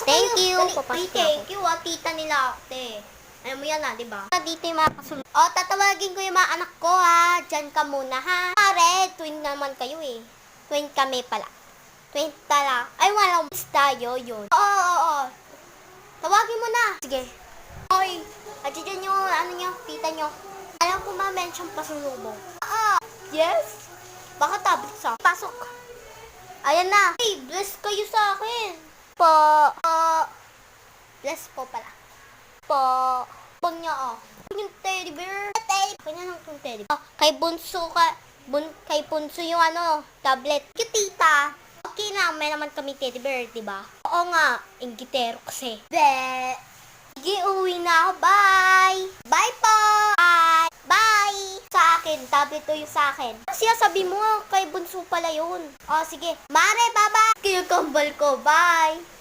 Pasok Thank kayo. you. Dali. Papasok Ay, na thank you tita nila ate. Alam mo yan di ba? Dito yung mga kasunod. Tatawagin ko yung mga anak ko Diyan ka muna Pare, twin naman kayo Twin kami pala. Twin tala. Ay, walang miss tayo yun. Oo. Tawagin mo na. Sige. Hoy, dyan yung tita nyo. Alam ko ma-mention pasalubong. Yes? Baka tablet sa pasok. Ayan na. Hey, bless kayo sa akin. Po. Bless po pala. Po. Bang niya yung teddy bear. Kanya lang itong teddy bear. Kay Bunso kay Bunso yung tablet. Yung tita. Okay na, may naman kami teddy bear, diba? Oo nga, inggitero kasi. Be. Sige, uwi na ako. Bye. Bye po. Bye. Sa akin, tablet to yung sa akin. Siya sabi mo, kay Bunso pala yun. Sige. Mare, bye-bye. Kayo kambal ko. Bye.